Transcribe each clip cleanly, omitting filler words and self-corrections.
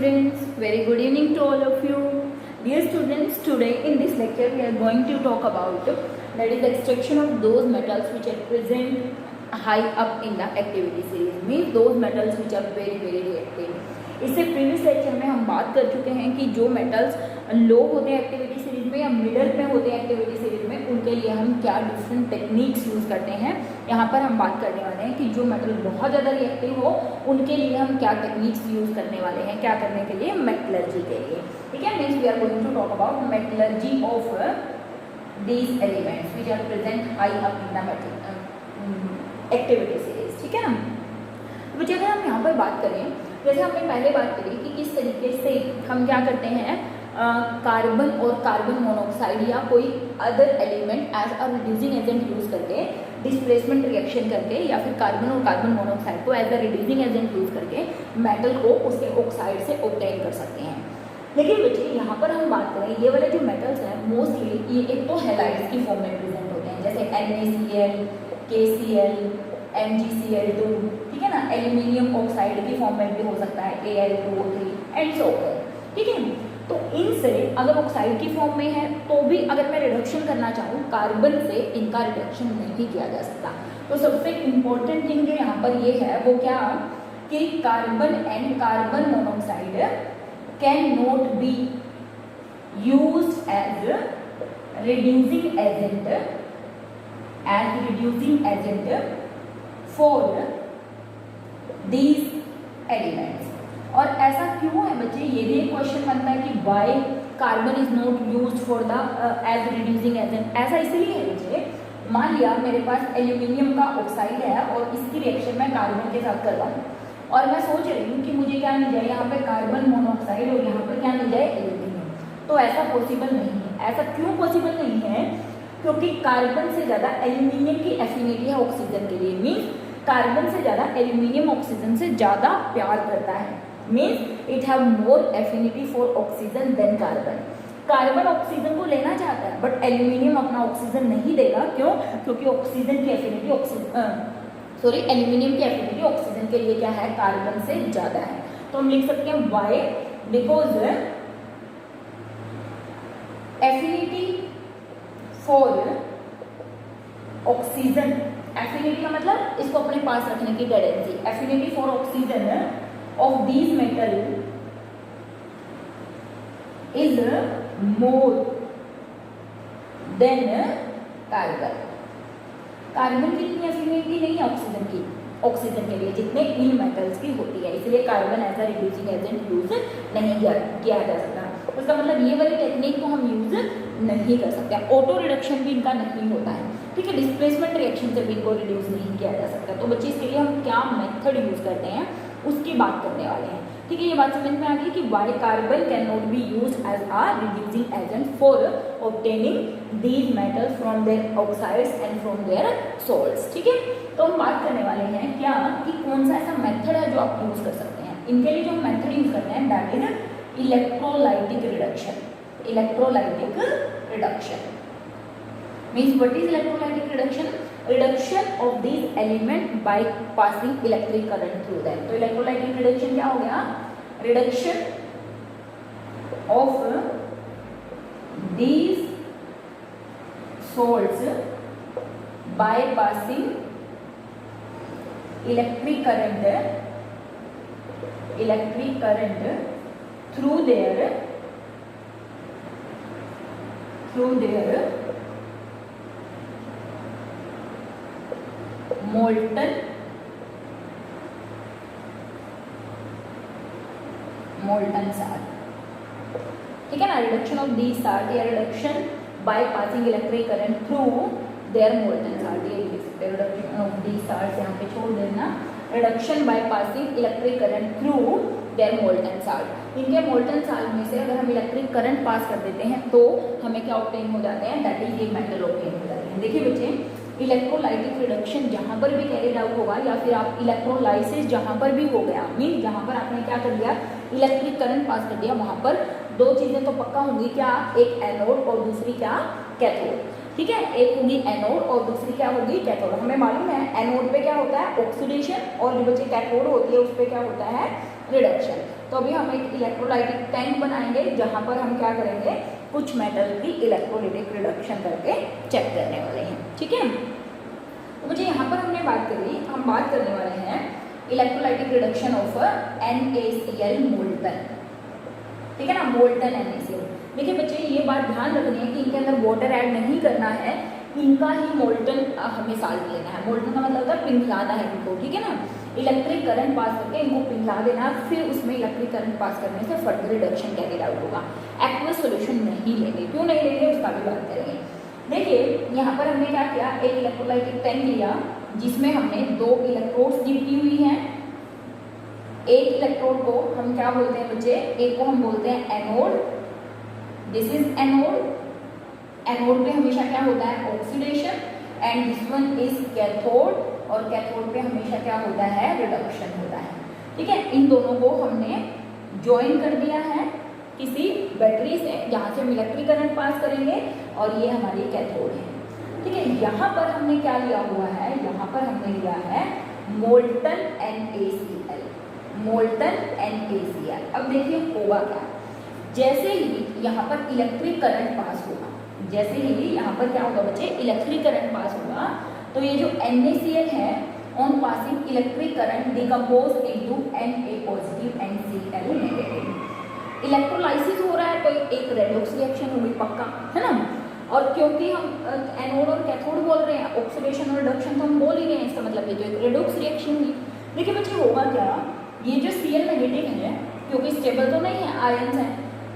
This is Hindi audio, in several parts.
students, very good evening to all of you. Dear students, today in this lecture we are going to talk about that is the extraction of those metals which are present high up in the activity series, means those metals which are very reactive. इससे प्रीवियस लेक्चर में हम बात कर चुके हैं कि जो मेटल्स लो होते हैं एक्टिविटी सीरीज में या मिडल में होते हैं एक्टिविटी सीरीज में, उनके लिए हम क्या डिफरेंट टेक्निक्स यूज़ करते हैं। यहाँ पर हम बात करने वाले हैं कि जो मेटल बहुत ज़्यादा रिएक्टिव हो उनके लिए हम क्या टेक्निक्स यूज़ करने वाले हैं, क्या करने के लिए, मेटलर्जी के लिए। ठीक है, means we are going to talk about metallurgy of these elements which are present high up in the activity series. ठीक है ना, तो अगर हम यहाँ पर बात करें, जैसे हमने पहले बात करी कि किस तरीके से हम क्या करते हैं, कार्बन और कार्बन मोनोऑक्साइड या कोई other element as a reducing agent use करके, डिस्प्लेसमेंट रिएक्शन करके, या फिर कार्बन और कार्बन मोनोऑक्साइड को as a reducing agent use करके मेटल को उसके ऑक्साइड से ऑब्टेन कर सकते हैं। लेकिन बच्चे यहाँ पर हम बात करें, ये वाले जो मेटल्स हैं मोस्टली ये एक तो हैलाइड्स की फॉर्म में प्रेजेंट होते हैं, जैसे NaCl, KCl, MgCl2, ठीक है ना, एल्यूमिनियम ऑक्साइड की फॉर्म में भी हो सकता है Al2O3 एंड सो ऑन। ठीक है, तो इनसे अगर ऑक्साइड की फॉर्म में है तो भी अगर मैं रिडक्शन करना चाहूँ कार्बन से, इनका रिडक्शन नहीं किया जा सकता। तो सबसे इम्पोर्टेंट थिंग जो यहाँ पर ये है वो क्या, कि carbon and carbon monoxide can not be used as reducing agent for these elements. और ऐसा क्यों है बच्चे, ये भी एक क्वेश्चन बनता है कि why carbon is not used for the as reducing agent. ऐसा इसलिए है बच्चे, मान लिया मेरे पास एल्यूमिनियम का ऑक्साइड है और इसकी रिएक्शन मैं कार्बन के साथ करवाऊँ और मैं सोच रही हूँ कि मुझे क्या मिल जाए, यहाँ पे कार्बन मोनोऑक्साइड और यहाँ पर क्या मिल जाए, एल्यूमिनियम। तो ऐसा पॉसिबल नहीं है। ऐसा क्यों पॉसिबल नहीं है, क्योंकि कार्बन से ज़्यादा एल्यूमिनियम की एफिनिटी है ऑक्सीजन के लिए, मीन्स कार्बन से ज़्यादा एल्यूमिनियम ऑक्सीजन से ज़्यादा प्यार करता है, means it have more affinity for oxygen than carbon. Carbon oxygen को लेना चाहता है बट एल्यूमिनियम अपना ऑक्सीजन नहीं देगा। क्यों? क्योंकि ऑक्सीजन की एफिनिटी एल्यूमिनियम की एफिनिटी ऑक्सीजन के लिए क्या है, कार्बन से ज़्यादा है। तो हम लिख सकते हैं why, because affinity for oxygen, affinity का मतलब इसको अपने पास रखने की tendency, affinity for oxygen of these metal is more than carbon. Carbon की इतनी एफिनिटी नहीं है ऑक्सीजन के लिए जितने इन मेटल्स की होती है, इसलिए carbon as a reducing agent use नहीं किया जा सकता। उसका मतलब ये वाली टेक्निक को हम यूज नहीं कर सकते। ऑटो रिडक्शन भी इनका नहीं होता है। ठीक है, डिस्प्लेसमेंट रिएक्शन से भी इनको रिड्यूस नहीं किया जा सकता। तो बच्चे इसके लिए हम क्या मेथड यूज करते हैं उसकी बात करने वाले हैं। ठीक है, ये बात समझ में आ गई कि why carbon can not be use as a reducing agent for obtaining these metals from their oxides and from their salts. ठीक है, तो हम बात करने वाले हैं क्या, कि कौन सा ऐसा मेथड है जो आप यूज कर सकते हैं। इनके लिए जो हम मेथड यूज करते हैं that is electrolytic reduction. Electrolytic reduction means what is electrolytic reduction? Reduction of these element by passing electric current through them. तो electrolytic reduction क्या हो गया, reduction of these salts by passing electric current through their molten salt। ठीक है ना, रिडक्शन ऑफ दी साल्ट या reduction by passing electric current through their molten salt, ये लिख सकते हैं। रिडक्शन ऑफ दी साल्ट यहाँ पे छोड़ देना, reduction by passing electric current through their molten salt. इनके मोल्टन साल्ट में से अगर हम इलेक्ट्रिक करंट पास कर देते हैं तो हमें क्या ऑब्टेन हो जाते हैं, दैट इज ये मेटल ऑब्टेन हो जाते हैं। देखिए बच्चे, इलेक्ट्रोलाइटिक रिडक्शन जहाँ पर भी कैरिड आउट होगा या फिर आप इलेक्ट्रोलाइसिस जहाँ पर भी हो गया, मीन जहाँ पर आपने क्या कर दिया, इलेक्ट्रिक करंट पास कर दिया, वहाँ पर दो चीज़ें तो पक्का होंगी, क्या, एक एनोड और दूसरी क्या, कैथोड। ठीक है, एक होगी एनोड और दूसरी क्या होगी, कैथोड। हमें मालूम है एनोड पे क्या होता है, ऑक्सीडेशन, और जो बच्चे कैथोड होती है उस पर क्या होता है, रिडक्शन। तो अभी हम एक इलेक्ट्रोलाइटिक टैंक बनाएंगे जहाँ पर हम क्या करेंगे, कुछ मेटल की इलेक्ट्रोलाइटिक रिडक्शन करके चेक करने वाले हैं, ठीक है। तो मुझे यहाँ पर हमने बात करी, हम बात करने वाले हैं electrolytic reduction of NaCl molten, ठीक है ना, मोल्टन NaCl। देखिए बच्चे ये बात ध्यान रखनी है कि इनके अंदर वाटर ऐड नहीं करना है, इनका ही मोल्टन हमें साल्ट लेना है। मोल्टन का मतलब होता है पिघलाना है इनको, ठीक है ना, इलेक्ट्रिक करंट पास करके इनको पिघला देना, फिर उसमें इलेक्ट्रिक करंट पास करने से फर्दर रिडक्शन कैरी आउट होगा। एक्वस सॉल्यूशन नहीं लेंगे, क्यों नहीं लेंगे उसका भी बात करेंगे। देखिए यहाँ पर हमने क्या किया, एक इलेक्ट्रोलाइटिक टैंक लिया जिसमें हमने 2 इलेक्ट्रोड्स डिप की हुई हैं। एक इलेक्ट्रोड को हम क्या बोलते हैं बच्चे, एक को हम बोलते हैं anode, this is anode. Anode पे हमेशा क्या होता है, oxidation, and this one is cathode, और कैथोड पे हमेशा क्या होता है, रिडक्शन होता है, ठीक है। इन दोनों को हमने ज्वाइन कर दिया है किसी बैटरी से जहाँ से हम इलेक्ट्रिक करंट पास करेंगे, और ये हमारी कैथोड है, ठीक है। यहाँ पर हमने क्या लिया हुआ है, यहाँ पर हमने लिया है मोल्टन NaCl, मोल्टन NaCl। अब देखिए होगा क्या, जैसे ही यहाँ पर इलेक्ट्रिक करंट पास होगा, जैसे ही यहाँ पर क्या होगा बच्चे, इलेक्ट्रिक करंट पास होगा, तो ये जो NaCl है on passing electric current decompose into Na positive and Cl negative. Electrolysis हो रहा है तो एक रेडॉक्स रिएक्शन होगी पक्का, है ना। और क्योंकि हम एनोड और कैथोड बोल रहे हैं, ऑक्सीडेशन और रिडक्शन तो हम बोल ही रहे हैं, इसका मतलब ये तो एक रेडॉक्स रिएक्शन हुई। देखिए बच्चे होगा क्या, ये जो Cl नेगेटिव है क्योंकि स्टेबल तो नहीं है, आयंस है,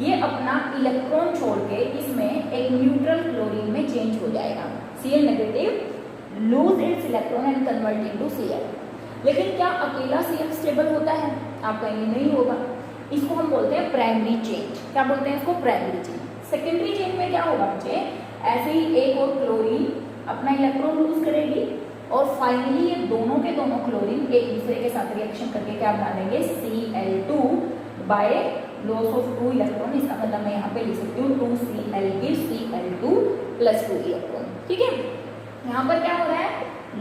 ये अपना इलेक्ट्रॉन छोड़ के इसमें एक न्यूट्रल क्लोरीन में चेंज हो जाएगा। Cl negative lose its electron and convert into Cl। लेकिन क्या अकेला Cl स्टेबल होता है, आप कहेंगे नहीं होगा, इसको हम बोलते हैं प्राइमरी चेंज। क्या बोलते हैं इसको, प्राइमरी चेंज। सेकेंडरी चेंज में क्या होगा बच्चे, ऐसे ही एक और क्लोरीन अपना इलेक्ट्रॉन लूज करेगी, और फाइनली ये दोनों के दोनों क्लोरीन एक दूसरे के साथ रिएक्शन करके क्या बना देंगे, Cl2 by loss of 2 electron. इसका मतलब मैं यहाँ पे लिख सकती हूँ 2Cl की Cl2 प्लस 2 इलेक्ट्रॉन, ठीक है। यहाँ पर क्या हो रहा है,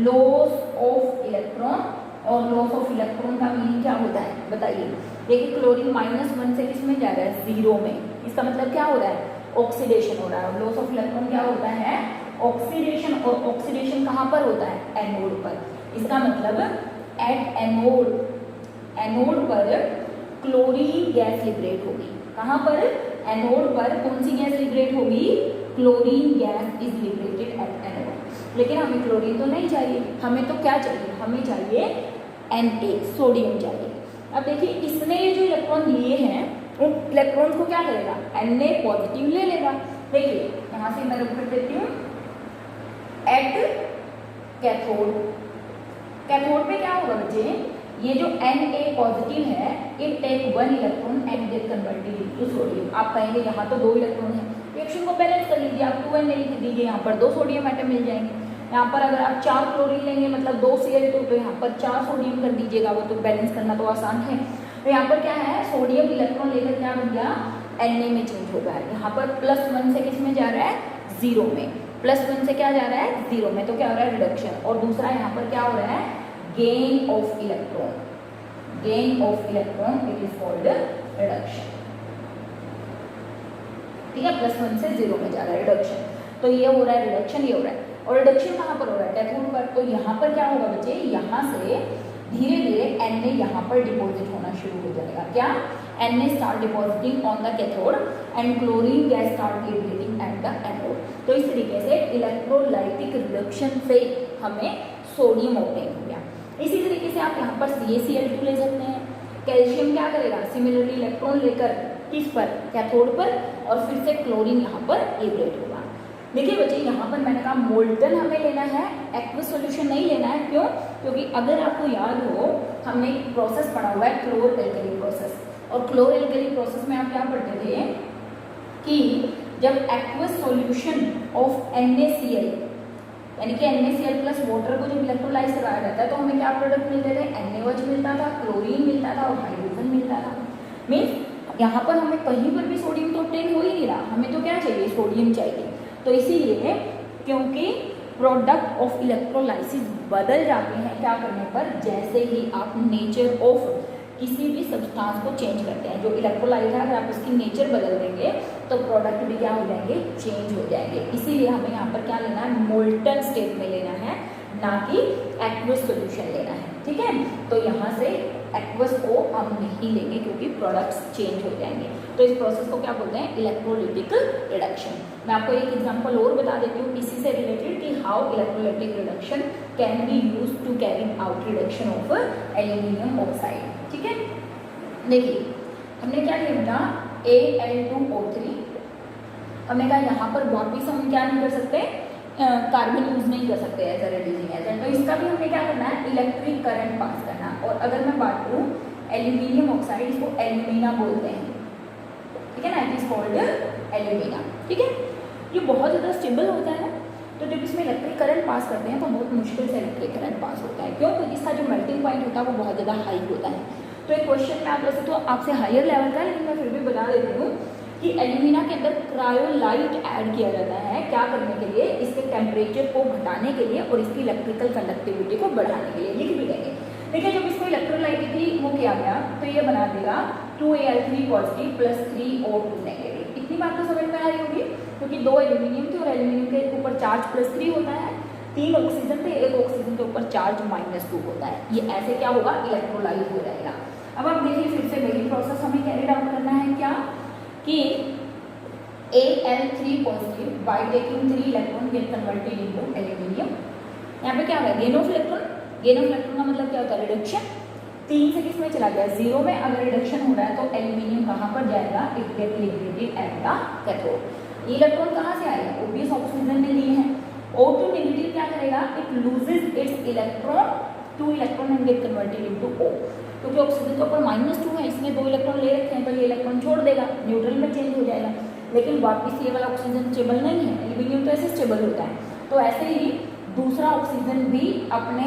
लॉस ऑफ इलेक्ट्रॉन, और लॉस ऑफ इलेक्ट्रॉन का मीनिंग क्या होता है बताइए। देखिए क्लोरीन -1 से किसमें जा रहा है, 0 में, इसका मतलब क्या हो रहा है, ऑक्सीडेशन हो रहा है। और लॉस ऑफ इलेक्ट्रॉन क्या होता है, ऑक्सीडेशन, और ऑक्सीडेशन कहाँ पर होता है, एनोड पर। इसका मतलब एट एनोड, एनोड पर क्लोरीन गैस लिबरेट होगी। कहाँ पर, एनोड पर कौन सी गैस लिबरेट होगी, chlorine gas is liberated at anode. लेकिन हमें क्लोरीन तो नहीं चाहिए, हमें तो क्या चाहिए, हमें चाहिए Na, सोडियम चाहिए। अब देखिए इसने ये जो इलेक्ट्रॉन लिए हैं उन इलेक्ट्रॉन को क्या करेगा, Na पॉजिटिव ले लेगा। देखिए यहाँ से मैं लिख देती हूँ एट कैथोड। कैथोड पे क्या होगा बच्चे, ये जो Na पॉजिटिव है it take 1 electron and get converted into sodium. आप कहेंगे यहाँ तो 2 इलेक्ट्रॉन है, रिएक्शन को बैलेंस कर लीजिए, आप 2Na लिख दीजिए, यहाँ पर 2 सोडियम एटम मिल जाएंगे। यहाँ पर अगर आप 4 क्लोरीन लेंगे मतलब 2 Cl2, तो यहाँ पर 4 सोडियम कर दीजिएगा, वो तो बैलेंस करना तो आसान है। तो यहाँ पर क्या है, सोडियम इलेक्ट्रॉन लेकर क्या बन गया, Na में चेंज हो गया। यहाँ पर +1 से किस में जा रहा है, 0 में, +1 से क्या जा रहा है, 0 में, तो क्या हो रहा है, रिडक्शन। और दूसरा यहाँ पर क्या हो रहा है, gain of electron, gain of electron, it is called reduction, ठीक है। +1 से 0 में जा रहा है, रिडक्शन। तो ये हो रहा है रिडक्शन, ये हो रहा है। और रिडक्शन कहाँ पर हो रहा है, कैथोड पर। तो यहाँ पर क्या होगा बच्चे, यहाँ से धीरे धीरे Na यहाँ पर डिपॉजिट होना शुरू हो जाएगा। क्या, Na start depositing on the cathode and chlorine gas start liberating at the anode. तो इस तरीके से इलेक्ट्रोलाइटिक रिडक्शन से हमें सोडियम ऑब्टेन हो गया। इसी तरीके से आप यहाँ पर CaCl2 ले सकते हैं। कैल्शियम क्या करेगा, सिमिलरली इलेक्ट्रॉन लेकर किस पर, कैथोड पर, और फिर से क्लोरीन यहाँ पर लिबरेट होगा। देखिए बच्चे यहाँ पर मैंने कहा मोल्टन हमें लेना है, एक्वस सॉल्यूशन नहीं लेना है। क्यों, क्योंकि अगर आपको याद हो हमने एक प्रोसेस पढ़ा हुआ है क्लोर एल्कली प्रोसेस, और क्लोर एल्कली प्रोसेस में आप क्या पढ़ते थे कि जब एक्वस सॉल्यूशन ऑफ NaCl यानी कि NaCl प्लस वाटर को जब इलेक्ट्रोलाइज कराया जाता है तो हमें क्या प्रोडक्ट मिलते थे, NaOH मिलता था, क्लोरीन मिलता था और हाइड्रोजन मिलता था। मीन्स यहाँ पर हमें कहीं पर भी सोडियम तो ऑब्टेन हो ही नहीं रहा, हमें तो क्या चाहिए, सोडियम चाहिए। तो इसीलिए क्योंकि प्रोडक्ट ऑफ इलेक्ट्रोलाइसिस बदल जाते हैं क्या करने पर, जैसे ही आप नेचर ऑफ किसी भी सब्सटेंस को चेंज करते हैं। जो इलेक्ट्रोलाइट है अगर आप उसकी नेचर बदल देंगे तो प्रोडक्ट भी क्या हो जाएंगे, चेंज हो जाएंगे। इसीलिए हमें यहाँ पर क्या लेना है, मोल्टन स्टेट में लेना है, ना कि एक्वस सोल्यूशन लेना है। ठीक है, तो यहाँ से एक्वस को हम नहीं लेंगे क्योंकि प्रोडक्ट्स चेंज हो जाएंगे। तो इस प्रोसेस को क्या बोलते हैं, इलेक्ट्रोलिटिक रिडक्शन। मैं आपको एक एग्जांपल और बता देती हूँ इसी से रिलेटेड कि how electrolytic reduction can be use to carry out reduction of aluminium oxide. ठीक है, देखिए हमने क्या लिया, Al2O3। हमने कहा यहाँ पर वापिस हम क्या नहीं कर सकते, कार्बन यूज नहीं कर सकते एज अ रिड्यूसिंग एजेंट, तो इसका भी हमें क्या करना है, इलेक्ट्रिक करंट पास करना। और अगर मैं बात करूँ एल्यूमिनियम ऑक्साइड, इसको एल्यूमिना बोलते हैं। ठीक है ना, इट इज कॉल्ड एल्यूमिना। ठीक है, ये बहुत ज़्यादा स्टेबल होता है, तो जब इसमें इलेक्ट्रिक करंट पास करते हैं तो बहुत मुश्किल से इलेक्ट्रिक करंट पास होता है। क्यों, क्योंकि इसका जो मेल्टिंग पॉइंट होता है वो बहुत ज़्यादा हाई होता है। तो एक क्वेश्चन में आप वैसे तो आपसे हायर लेवल का है, लेकिन मैं फिर भी बता देती हूँ कि एल्यूमिना के अंदर क्रायोलाइट ऐड किया जाता है, क्या करने के लिए, इसके टेम्परेचर को घटाने के लिए और इसकी इलेक्ट्रिकल कंडक्टिविटी को बढ़ाने के लिए। लिख भी देंगे। देखिए जब इसको इलेक्ट्रोलाइटिकली वो किया गया तो ये बना देगा 2Al3 positive plus 3O2 negative. इतनी बात तो समझ में आ रही होगी, क्योंकि दो एल्यूमिनियम थे और एल्यूमिनियम के ऊपर चार्ज +3 होता है, 3 ऑक्सीजन थे, एक ऑक्सीजन के ऊपर चार्ज -2 होता है। ये ऐसे क्या होगा, इलेक्ट्रोलाइज हो जाएगा। अब आप देखिए फिर से वही प्रोसेस हमें कैरी आउट करना है, क्या कि Al3 positive by taking 3 electron gate converted into aluminium. यहाँ पे क्या होगा, gain of electron. Gain of electron का मतलब क्या होता है, रिडक्शन। 3 से किस में चला गया, 0 में। अगर रिडक्शन हो रहा है तो एल्यूमिनियम कहाँ पर जाएगा, it get liquidated at the cathode. Electron कहाँ से आएगा, ओब्वियस ऑक्सीजन ने लिए हैं। O2 नेगेटिव क्या करेगा, it loses it's electron, 2 electron and get converted into O। क्योंकि ऑक्सीजन के ऊपर -2 है, इसने 2 इलेक्ट्रॉन ले रखे हैं, तो ये इलेक्ट्रॉन छोड़ देगा, न्यूट्रल में चेंज हो जाएगा। लेकिन वापिस ये वाला ऑक्सीजन स्टेबल नहीं है, एल्यूमिनियम तो ऐसे स्टेबल होता है। तो ऐसे ही दूसरा ऑक्सीजन भी अपने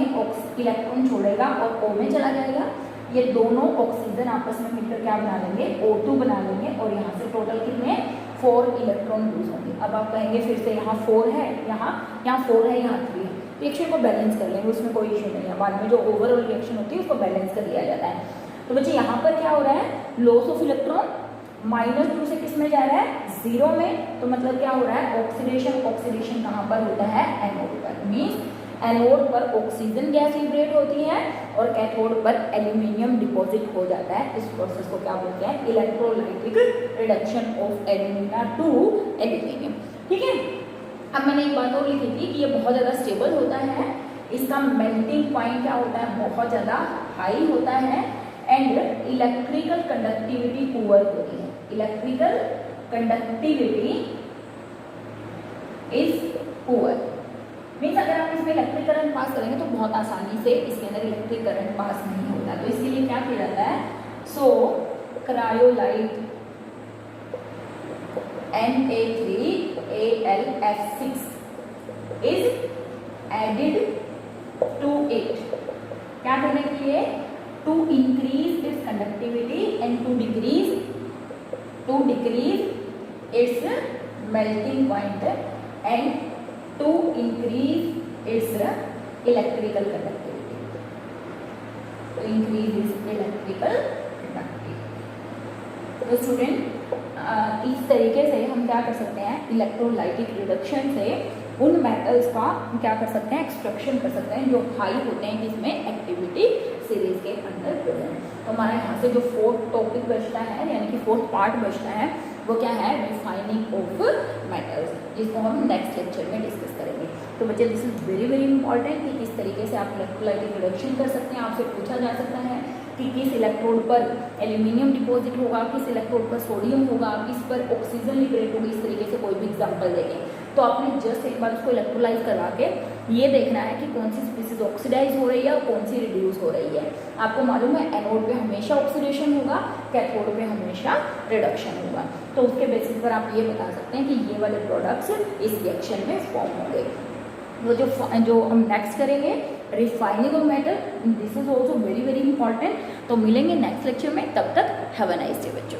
इलेक्ट्रॉन छोड़ेगा और O में चला जाएगा। ये दोनों ऑक्सीजन आपस में मिलकर क्या बना लेंगे, O2 बना लेंगे, और यहाँ से टोटल कितने, 4 इलेक्ट्रॉन लूज होंगे। अब आप कहेंगे फिर से यहाँ 4 है, यहाँ 4 है, यहाँ 3 है, रिएक्शन को बैलेंस कर लेंगे, उसमें कोई इशू नहीं है। बाद में जो ओवरऑल रिएक्शन होती है उसको बैलेंस कर लिया जाता है। तो बच्चे यहाँ पर क्या हो रहा है, लॉस ऑफ इलेक्ट्रॉन, -2 से किस में जा रहा है, 0 में। तो मतलब क्या हो रहा है, ऑक्सीडेशन। ऑक्सीडेशन कहाँ पर होता है, एनोड पर। मीन्स एनोड पर ऑक्सीजन गैस लिबरेट होती है और कैथोड पर एल्यूमिनियम डिपॉजिट हो जाता है। इस प्रोसेस को क्या बोलते हैं, electrolytic reduction of alumina to aluminium. ठीक है, अब मैंने एक बात और लिखी थी कि ये बहुत ज़्यादा स्टेबल होता है, इसका मेल्टिंग पॉइंट क्या होता है, बहुत ज़्यादा हाई होता है, एंड इलेक्ट्रिकल कंडक्टिविटी पुअर होती है। Electrical conductivity is poor. Means अगर आप इसमें इलेक्ट्रिक करंट पास करेंगे तो बहुत आसानी से इसके अंदर इलेक्ट्रिक करंट पास नहीं होता। तो इसके लिए क्या किया जाता है, so cryolite Na3Al6 is added to it. क्या करने के लिए, to increase its conductivity and to decrease its melting point and to increase its electrical conductivity, to increase its electrical conductivity। तो स्टूडेंट इस तरीके से हम क्या कर सकते हैं, इलेक्ट्रोलाइटिक रिडक्शन से उन मेटल्स का हम क्या कर सकते हैं, एक्सट्रैक्शन कर सकते हैं जो हाई होते हैं जिसमें एक्टिविटी सीरीज के अंदर प्रेजेंट। तो हमारा यहाँ से जो 4th टॉपिक बचता है, यानी कि 4th पार्ट बचता है, वो क्या है, रिफाइनिंग ऑफ मेटल्स, जिसको हम नेक्स्ट लेक्चर में डिस्कस करेंगे। तो बच्चे this is very very important कि किस तरीके से आप इलेक्ट्रोलाइटिक रिडक्शन कर सकते हैं। आपसे पूछा जा सकता है कि किस इलेक्ट्रोड पर एल्यूमिनियम डिपॉजिट होगा, किस इलेक्ट्रोड पर सोडियम होगा, किस पर ऑक्सीजन लिबरेट होगी, इस तरीके से कोई भी एग्जाम्पल देंगे। तो आपने जस्ट एक बार उसको इलेक्ट्रोलाइज करवा के ये देखना है कि कौन सी स्पीसीज ऑक्सीडाइज हो रही है और कौन सी रिड्यूस हो रही है। आपको मालूम है एनोड पे हमेशा ऑक्सीडेशन होगा, कैथोड पे हमेशा रिडक्शन होगा। तो उसके बेसिस पर आप ये बता सकते हैं कि ये वाले प्रोडक्ट्स इस रिएक्शन में फॉर्म होंगे। वो जो हम नेक्स्ट करेंगे refining of metal, this is also very very important. तो मिलेंगे नेक्स्ट लेक्चर में, तब तक हैव अ नाइस डे बच्चों।